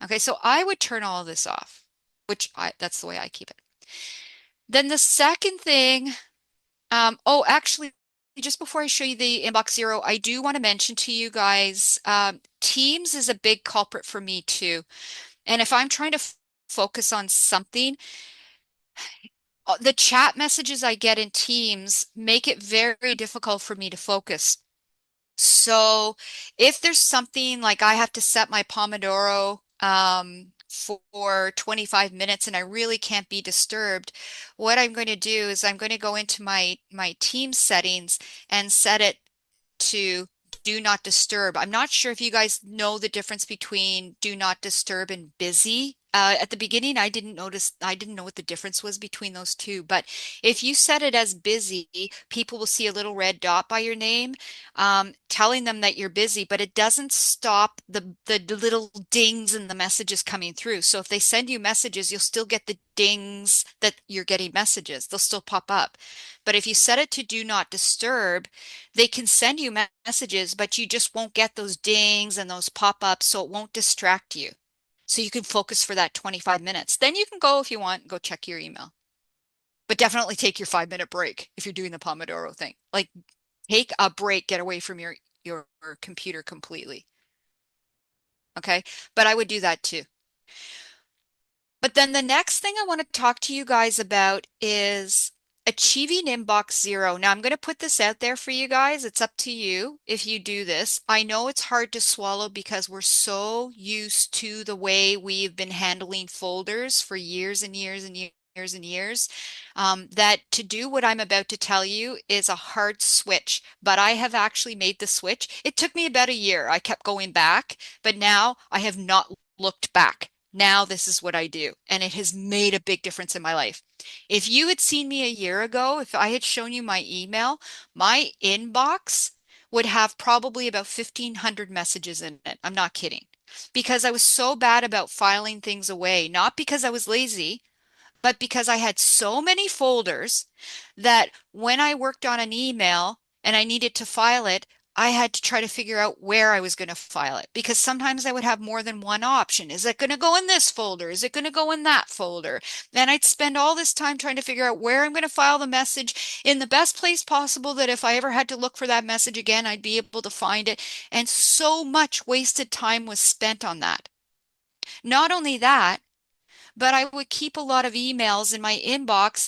Okay, so I would turn all of this off, that's the way I keep it. Then the second thing, actually, just before I show you the inbox zero, I do want to mention to you guys, Teams is a big culprit for me too. And if I'm trying to focus on something, the chat messages I get in Teams make it very difficult for me to focus. So if there's something like I have to set my Pomodoro for 25 minutes and I really can't be disturbed, what I'm going to do is I'm going to go into my Teams settings and set it to do not disturb. I'm not sure if you guys know the difference between do not disturb and busy. At the beginning, I didn't know what the difference was between those two. But if you set it as busy, people will see a little red dot by your name, telling them that you're busy, but it doesn't stop the little dings and the messages coming through. So if they send you messages, you'll still get the dings that you're getting messages. They'll still pop up. But if you set it to do not disturb, they can send you messages, but you just won't get those dings and those pop-ups, so it won't distract you. So you can focus for that 25 minutes. Then you can go, if you want, go check your email. But definitely take your 5-minute break if you're doing the Pomodoro thing. Like take a break, get away from your computer completely. Okay? But I would do that too. But then the next thing I want to talk to you guys about is achieving inbox zero. Now, I'm going to put this out there for you guys. It's up to you if you do this. I know it's hard to swallow because we're so used to the way we've been handling folders for years and years and years and years, that to do what I'm about to tell you is a hard switch. But I have actually made the switch. It took me about a year. I kept going back, but now I have not looked back. Now this is what I do, and it has made a big difference in my life. If you had seen me a year ago, if I had shown you my email, my inbox would have probably about 1,500 messages in it. I'm not kidding. Because I was so bad about filing things away, not because I was lazy, but because I had so many folders that when I worked on an email and I needed to file it, I had to try to figure out where I was going to file it because sometimes I would have more than one option. Is it going to go in this folder? Is it going to go in that folder? Then I'd spend all this time trying to figure out where I'm going to file the message in the best place possible that if I ever had to look for that message again, I'd be able to find it. And so much wasted time was spent on that. Not only that, but I would keep a lot of emails in my inbox.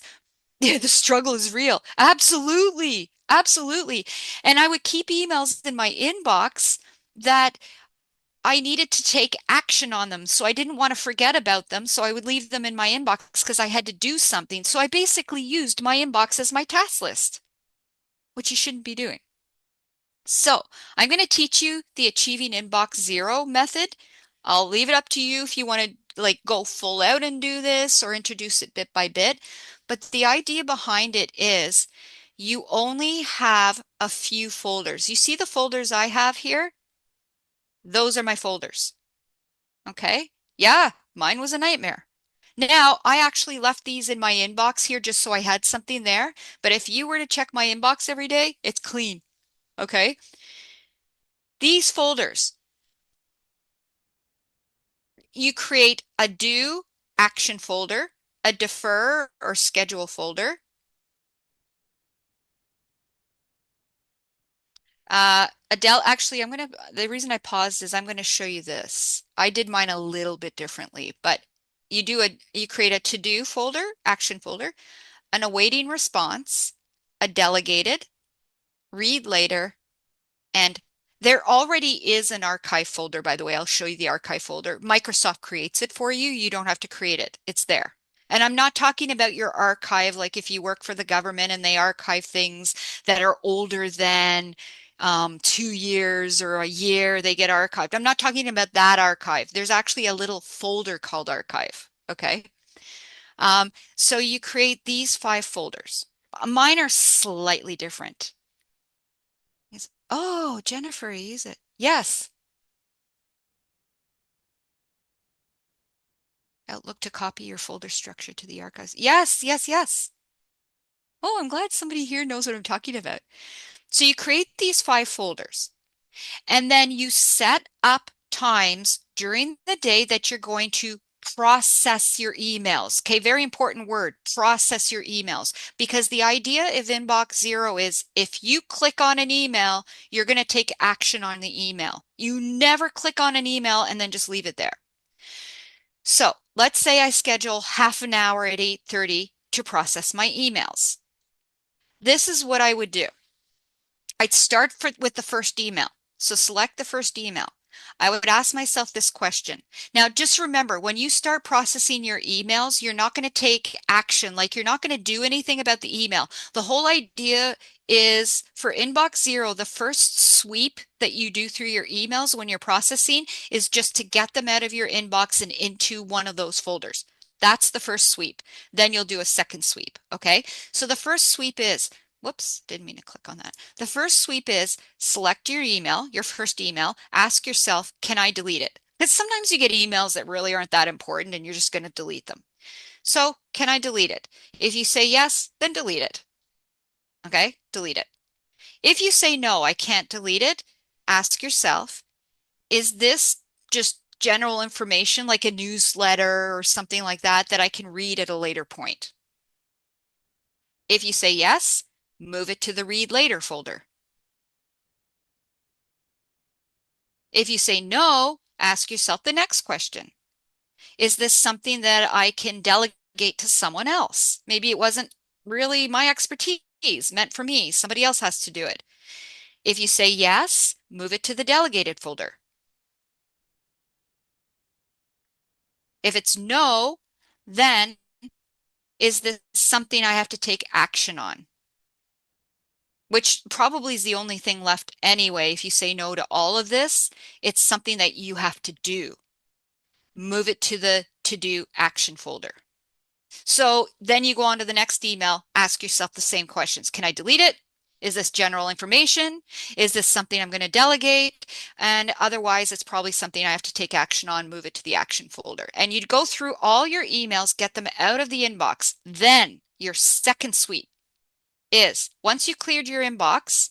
Yeah, the struggle is real. Absolutely. Absolutely. And I would keep emails in my inbox that I needed to take action on them. So I didn't want to forget about them. So I would leave them in my inbox because I had to do something. So I basically used my inbox as my task list, which you shouldn't be doing. So I'm going to teach you the achieving inbox zero method. I'll leave it up to you if you want to like go full out and do this or introduce it bit by bit. But the idea behind it is you only have a few folders. You see the folders I have here? Those are my folders. Okay? Yeah, mine was a nightmare. Now, I actually left these in my inbox here just so I had something there. But if you were to check my inbox every day, it's clean. Okay? These folders, you create a do action folder, a defer or schedule folder. Adele, actually, the reason I paused is I'm gonna show you this. I did mine a little bit differently, but you create a to-do folder, action folder, an awaiting response, a delegated, read later, and there already is an archive folder, by the way. I'll show you the archive folder. Microsoft creates it for you. You don't have to create it. It's there. And I'm not talking about your archive, like if you work for the government and they archive things that are older than 2 years or a year, they get archived. I'm not talking about that archive. There's actually a little folder called archive. Okay. So you create these 5 folders. Mine are slightly different. Oh, Jennifer, use it. Yes. Outlook to copy your folder structure to the archives. Yes, yes, yes. Oh, I'm glad somebody here knows what I'm talking about. So you create these 5 folders and then you set up times during the day that you're going to process your emails. Okay, very important word, process your emails, because the idea of inbox zero is if you click on an email, you're going to take action on the email. You never click on an email and then just leave it there. So let's say I schedule half an hour at 8:30 to process my emails. This is what I would do. I'd start with the first email. So select the first email. I would ask myself this question. Now, just remember, when you start processing your emails, you're not going to take action. Like you're not going to do anything about the email. The whole idea is for inbox zero, the first sweep that you do through your emails when you're processing is just to get them out of your inbox and into one of those folders. That's the first sweep. Then you'll do a second sweep. Okay. So the first sweep is, whoops, didn't mean to click on that. The first sweep is select your email, your first email, ask yourself, can I delete it? Because sometimes you get emails that really aren't that important and you're just going to delete them. So, can I delete it? If you say yes, then delete it. Okay, delete it. If you say no, I can't delete it, ask yourself, is this just general information like a newsletter or something like that that I can read at a later point? If you say yes, move it to the read later folder. If you say no, ask yourself the next question. Is this something that I can delegate to someone else? Maybe it wasn't really my expertise, meant for me. Somebody else has to do it. If you say yes, move it to the delegated folder. If it's no, then is this something I have to take action on? Which probably is the only thing left anyway. If you say no to all of this, it's something that you have to do. Move it to the to-do action folder. So then you go on to the next email, ask yourself the same questions. Can I delete it? Is this general information? Is this something I'm going to delegate? And otherwise, it's probably something I have to take action on, move it to the action folder. And you'd go through all your emails, get them out of the inbox. Then your second sweep is once you cleared your inbox,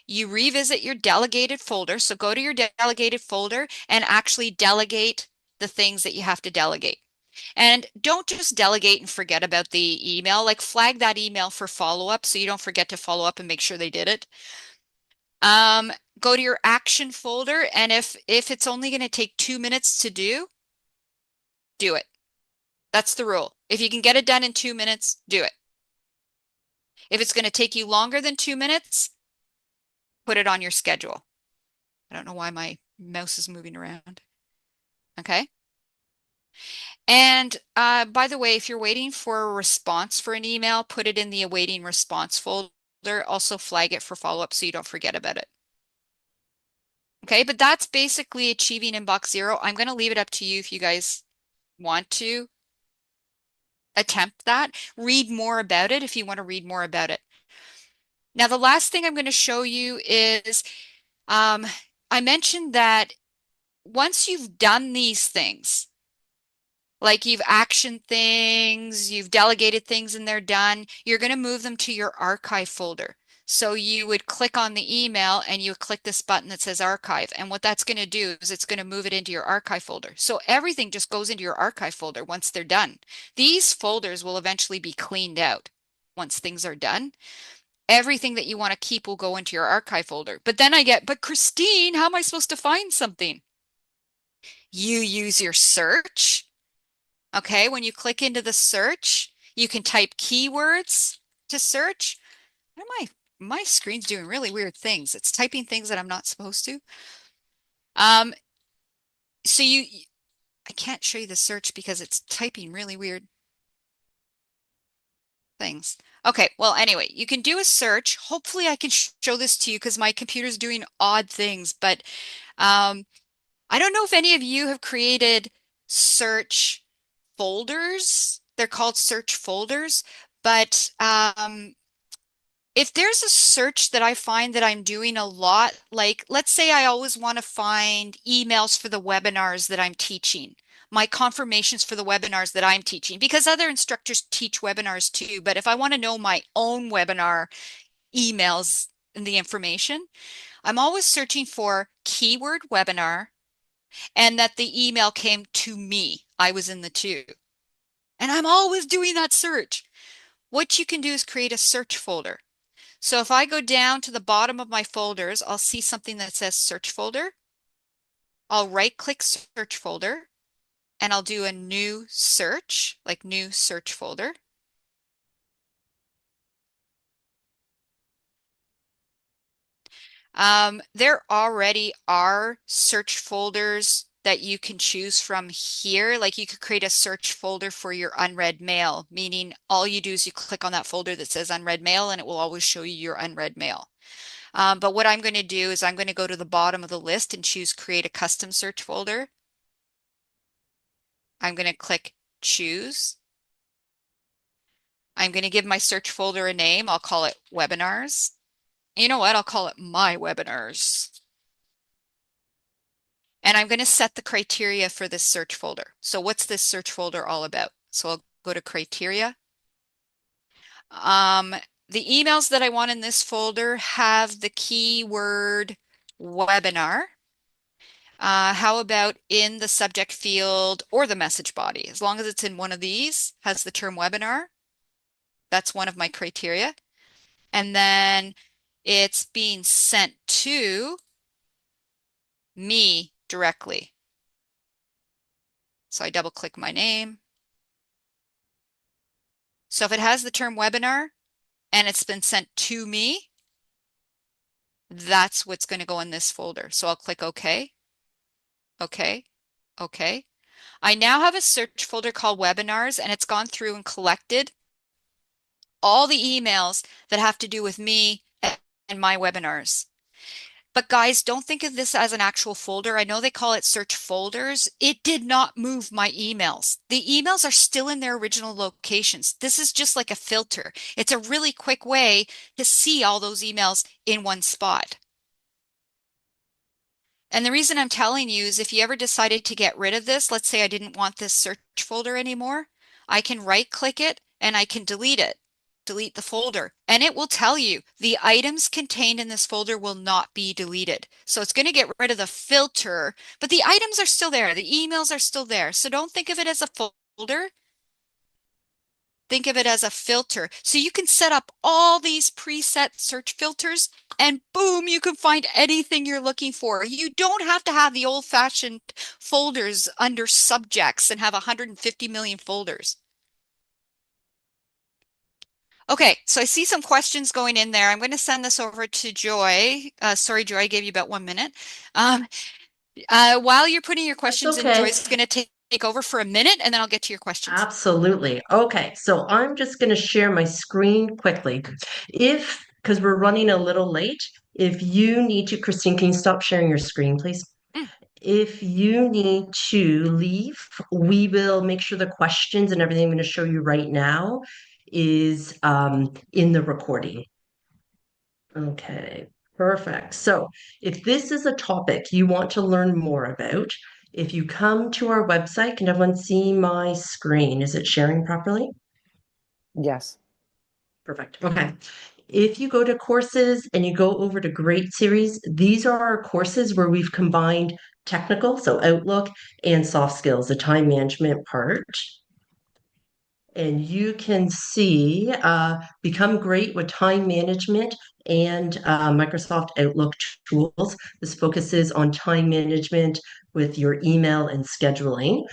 you revisit your delegated folder. So go to your delegated folder and actually delegate the things that you have to delegate. And don't just delegate and forget about the email, like flag that email for follow-up so you don't forget to follow up and make sure they did it. Go to your action folder, and if it's only going to take 2 minutes to do it. That's the rule. If you can get it done in 2 minutes, do it. If it's going to take you longer than 2 minutes, put it on your schedule. I don't know why my mouse is moving around. Okay. And by the way, if you're waiting for a response for an email, put it in the awaiting response folder. Also flag it for follow-up so you don't forget about it. Okay, but that's basically achieving inbox zero. I'm going to leave it up to you if you guys want to attempt that. Read more about it if you want to read more about it. Now, the last thing I'm going to show you is I mentioned that once you've done these things, like you've actioned things, you've delegated things and they're done, you're going to move them to your archive folder. So you would click on the email and you would click this button that says archive. And what that's going to do is it's going to move it into your archive folder. So everything just goes into your archive folder once they're done. These folders will eventually be cleaned out once things are done. Everything that you want to keep will go into your archive folder. But then but Christine, how am I supposed to find something? You use your search. Okay, when you click into the search, you can type keywords to search. What am my screen's doing really weird things. It's typing things that I'm not supposed to. Um, so I can't show you the search because it's typing really weird things. Okay, well, anyway, you can do a search. Hopefully I can show this to you because my computer's doing odd things, but I don't know if any of you have created search folders. They're called search folders, but if there's a search that I find that I'm doing a lot, like let's say I always want to find emails for the webinars that I'm teaching, my confirmations for the webinars that I'm teaching, because other instructors teach webinars too. But if I want to know my own webinar emails and the information, I'm always searching for keyword webinar and that the email came to me. I was in the two. And I'm always doing that search. What you can do is create a search folder. So if I go down to the bottom of my folders, I'll see something that says search folder. I'll right click search folder and I'll do a new search, like new search folder. There already are search folders that you can choose from here. Like you could create a search folder for your unread mail, meaning all you do is you click on that folder that says unread mail and it will always show you your unread mail. But what I'm going to do is I'm going to go to the bottom of the list and choose create a custom search folder. I'm going to click choose. I'm going to give my search folder a name. I'll call it webinars. You know what? I'll call it my webinars. And I'm going to set the criteria for this search folder. So what's this search folder all about? So I'll go to criteria. Um, the emails that I want in this folder have the keyword webinar. How about in the subject field or the message body? As long as it's in one of these, has the term webinar. That's one of my criteria. And then it's being sent to me directly. So I double click my name. So if it has the term webinar and it's been sent to me, that's what's going to go in this folder. So I'll click OK, OK, OK. I now have a search folder called webinars, and it's gone through and collected all the emails that have to do with me and my webinars. But guys, don't think of this as an actual folder. I know they call it search folders. It did not move my emails. The emails are still in their original locations. This is just like a filter. It's a really quick way to see all those emails in one spot. And the reason I'm telling you is if you ever decided to get rid of this, let's say I didn't want this search folder anymore, I can right click it and I can delete it, delete the folder, and it will tell you the items contained in this folder will not be deleted. So it's going to get rid of the filter, but the items are still there. The emails are still there. So don't think of it as a folder. Think of it as a filter. So you can set up all these preset search filters and boom, you can find anything you're looking for. You don't have to have the old-fashioned folders under subjects and have 150 million folders. Okay, so I see some questions going in there. I'm going to send this over to Joy. Sorry, Joy, I gave you about 1 minute. Um, while you're putting your That's questions in, okay. Joy's going to take over for a minute and then I'll get to your questions. Absolutely. Okay, so I'm just going to share my screen quickly. Because we're running a little late, if you need to, Christine, can you stop sharing your screen, please? Mm. If you need to leave, we will make sure the questions and everything I'm going to show you right now is in the recording. Okay, perfect. So if this is a topic you want to learn more about, if you come to our website, can everyone see my screen? Is it sharing properly? Yes. Perfect. Okay. If you go to courses and you go over to Great Series, these are our courses where we've combined technical, so Outlook, and soft skills, the time management part. And you can see Become Great with Time Management and Microsoft Outlook tools. This focuses on time management with your email and scheduling.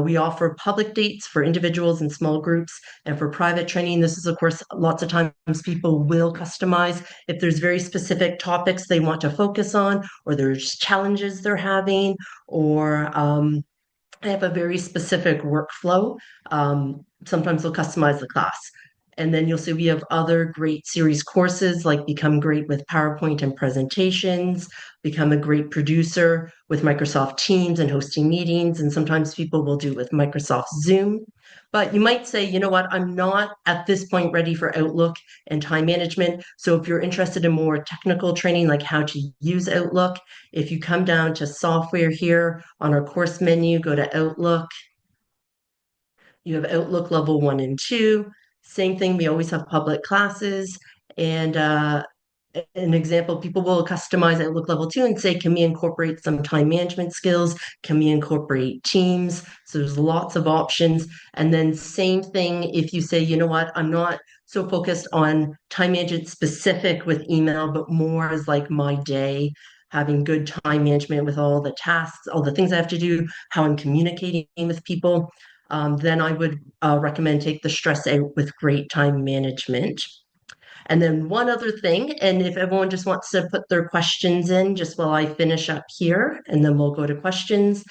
We offer public dates for individuals and small groups, and for private training. This is, of course, lots of times people will customize if there's very specific topics they want to focus on, or there's challenges they're having, or I have a very specific workflow. Sometimes they'll customize the class. And then you'll see we have other great series courses like Become Great with PowerPoint and presentations, Become a Great Producer with Microsoft Teams and hosting meetings. And sometimes people will do it with Microsoft Zoom. But you might say, you know what, I'm not at this point ready for Outlook and time management. So if you're interested in more technical training, like how to use Outlook, if you come down to software here on our course menu, go to Outlook. You have Outlook level 1 and 2. Same thing, we always have public classes. And an example, people will customize Outlook level 2 and say, can we incorporate some time management skills? Can we incorporate Teams? So there's lots of options. And then same thing, if you say, you know what, I'm not so focused on time management specific with email, but more as like my day, having good time management with all the tasks, all the things I have to do, how I'm communicating with people, then I would recommend take the stress out with great time management. And then one other thing, and if everyone just wants to put their questions in just while I finish up here, and then we'll go to questions.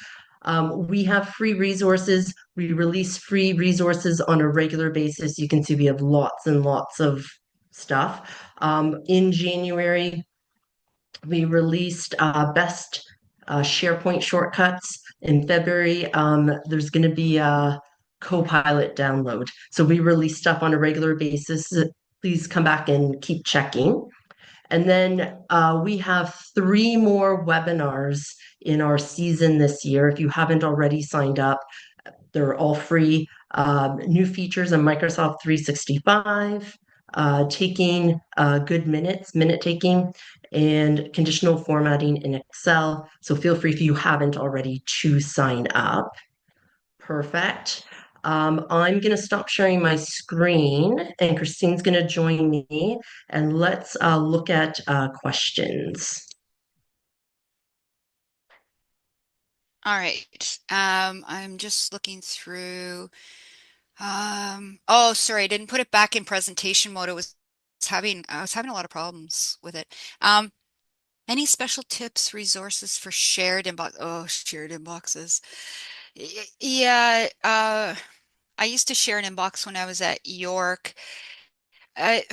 We have free resources. We release free resources on a regular basis. You can see we have lots and lots of stuff. In January, we released best SharePoint shortcuts. In February, there's going to be a Copilot download. So we release stuff on a regular basis. Please come back and keep checking. And then we have 3 more webinars in our season this year. If you haven't already signed up, they're all free. New features on Microsoft 365, taking good minutes, minute taking, and conditional formatting in Excel. So feel free if you haven't already to sign up. Perfect. I'm going to stop sharing my screen and Christine's going to join me and let's look at questions. All right. I'm just looking through. Oh, sorry, I didn't put it back in presentation mode. I was having a lot of problems with it. Any special tips, resources for shared inbox? Oh, shared inboxes. Yeah, I used to share an inbox when I was at York.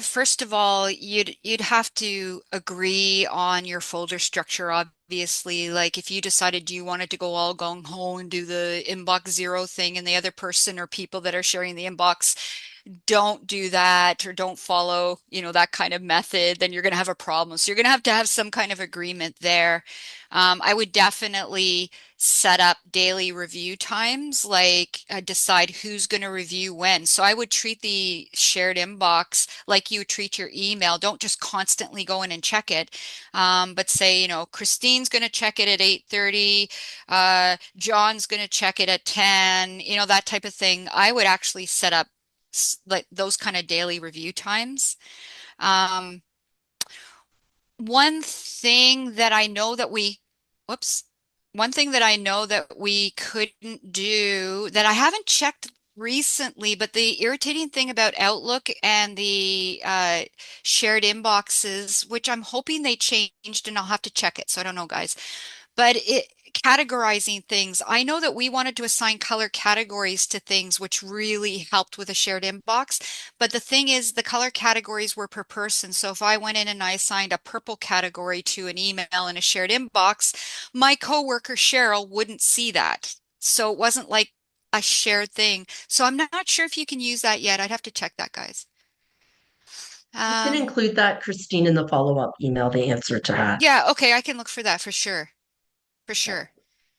First of all, you'd have to agree on your folder structure, obviously. Like if you decided you wanted to go all gung ho and do the inbox zero thing, and the other person or people that are sharing the inbox don't do that or don't follow, that kind of method, then you're going to have a problem. So you're going to have some kind of agreement there. I would definitely set up daily review times, like decide who's going to review when. So I would treat the shared inbox like you would treat your email. Don't just constantly go in and check it, but say, Christine's going to check it at 8:30, John's going to check it at 10, that type of thing. I would actually set up like those kind of daily review times. Um, one thing that I know that we, whoops, one thing that I know that we couldn't do that I haven't checked recently, but the irritating thing about Outlook and the shared inboxes, which I'm hoping they changed and I'll have to check it. So I don't know, guys. But categorizing things, I know that we wanted to assign color categories to things, which really helped with a shared inbox. But the thing is, the color categories were per person. So if I went in and I assigned a purple category to an email in a shared inbox, my coworker Cheryl wouldn't see that. So it wasn't like a shared thing. So I'm not sure if you can use that yet. I'd have to check that, guys. You can Um, include that, Christine, in the follow-up email, the answer to that. yeah, okay, I can look for that for sure. For sure.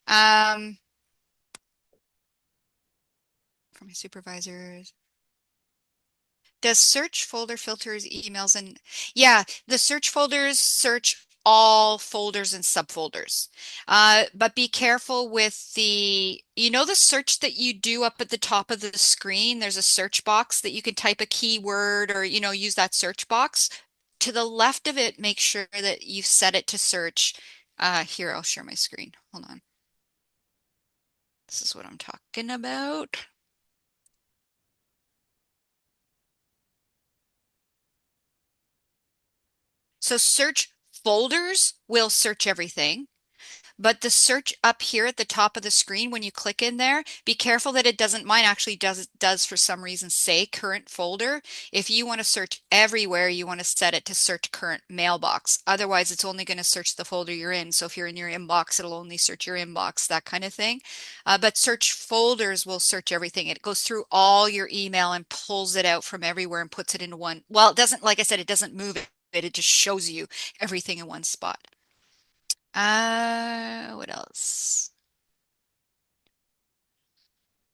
Um, for my supervisors. Does search folder filters emails and yeah, the search folders search all folders and subfolders. But be careful with the search that you do up at the top of the screen. There's a search box that you can type a keyword or, use that search box. To the left of it, make sure that you've set it to search. Here, I'll share my screen. Hold on. This is what I'm talking about. So search folders will search everything, but the search up here at the top of the screen, when you click in there, be careful that it doesn't, mine actually does for some reason say current folder. If you want to search everywhere, you want to set it to search current mailbox. Otherwise, it's only going to search the folder you're in. So if you're in your inbox, it'll only search your inbox, that kind of thing. But search folders will search everything. It goes through all your email and pulls it out from everywhere and puts it into one. Well, it doesn't, like I said, it doesn't move it. It just shows you everything in one spot. What else?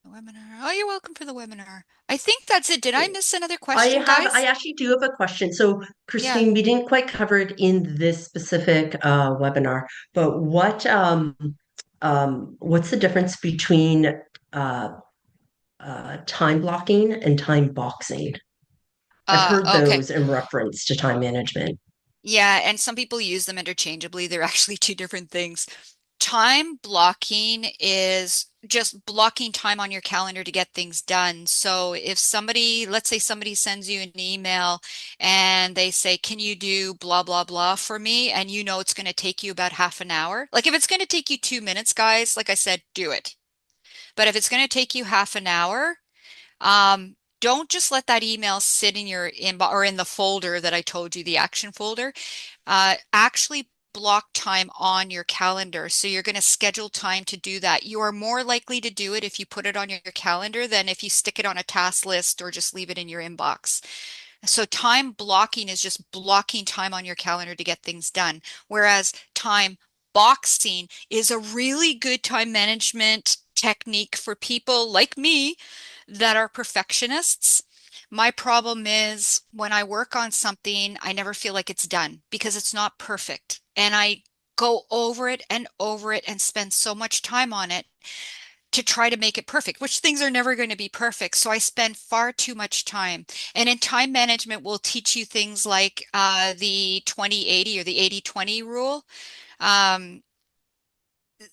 The webinar. Oh, you're welcome for the webinar. I think that's it. Did I miss another question, I guys? actually do have a question. So, Yeah. Christine, we didn't quite cover it in this specific webinar, but what's the difference between uh, time blocking and time boxing? I've heard Okay. those in reference to time management. Yeah, and some people use them interchangeably. They're actually two different things. Time blocking is just blocking time on your calendar to get things done. So if somebody, let's say somebody sends you an email and they say, can you do blah, blah, blah for me? And you know it's going to take you about half an hour. Like if it's going to take you 2 minutes, guys, like I said, do it. But if it's going to take you half an hour, don't just let that email sit in your inbox or in the folder that I told you, the action folder. Actually block time on your calendar. So you're going to schedule time to do that. You are more likely to do it if you put it on your calendar than if you stick it on a task list or just leave it in your inbox. So time blocking is just blocking time on your calendar to get things done. Whereas time boxing is a really good time management technique for people like me that are perfectionists. My problem is when I work on something, I never feel like it's done because it's not perfect. And I go over it and spend so much time on it to try to make it perfect, which things are never going to be perfect. So I spend far too much time. And in time management, we'll teach you things like the 20-80 or the 80-20 rule. Um,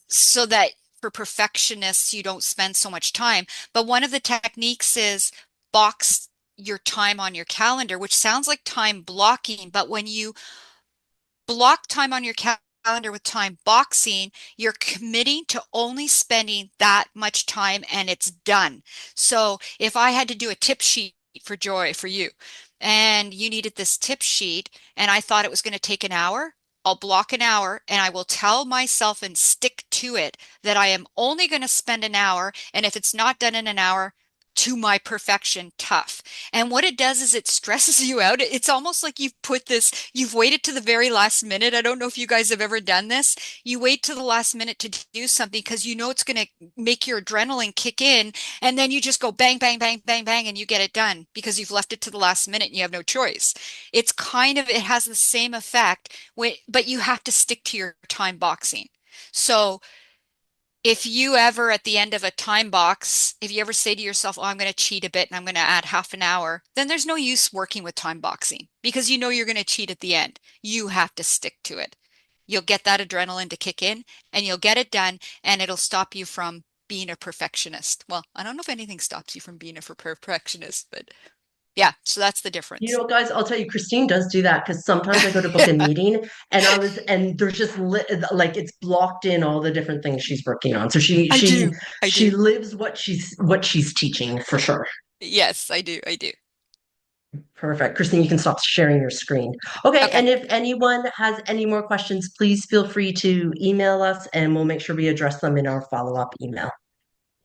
so that for perfectionists, you don't spend so much time. But one of the techniques is box your time on your calendar, which sounds like time blocking, but when you block time on your calendar with time boxing, you're committing to only spending that much time and it's done. So if I had to do a tip sheet for Joy, for you, and you needed this tip sheet, and I thought it was going to take an hour, I'll block an hour and I will tell myself and stick to it that I am only going to spend an hour. And if it's not done in an hour, to my perfection, tough. And what it does is it stresses you out. It's almost like you've waited to the very last minute. I don't know if you guys have ever done this. You wait to the last minute to do something because you know it's going to make your adrenaline kick in. And then you just go bang, bang, bang, bang, bang, and you get it done because you've left it to the last minute and you have no choice. It has the same effect, but you have to stick to your time boxing. So if you ever at the end of a time box, if you ever say to yourself, oh, I'm going to cheat a bit and I'm going to add half an hour, then there's no use working with time boxing because you know you're going to cheat at the end. You have to stick to it. You'll get that adrenaline to kick in and you'll get it done and it'll stop you from being a perfectionist. Well, I don't know if anything stops you from being a perfectionist, but yeah, so that's the You difference. know, guys, I'll tell you, Christine does do that because sometimes I go to book a meeting and there's just like it's blocked in all the different things she's working on. So she I she do. I she do. lives what she's teaching for sure. Yes, I do. I do. Perfect. Christine, you can stop sharing your screen. Okay, Okay. and if anyone has any more questions, please feel free to email us and we'll make sure we address them in our follow-up email.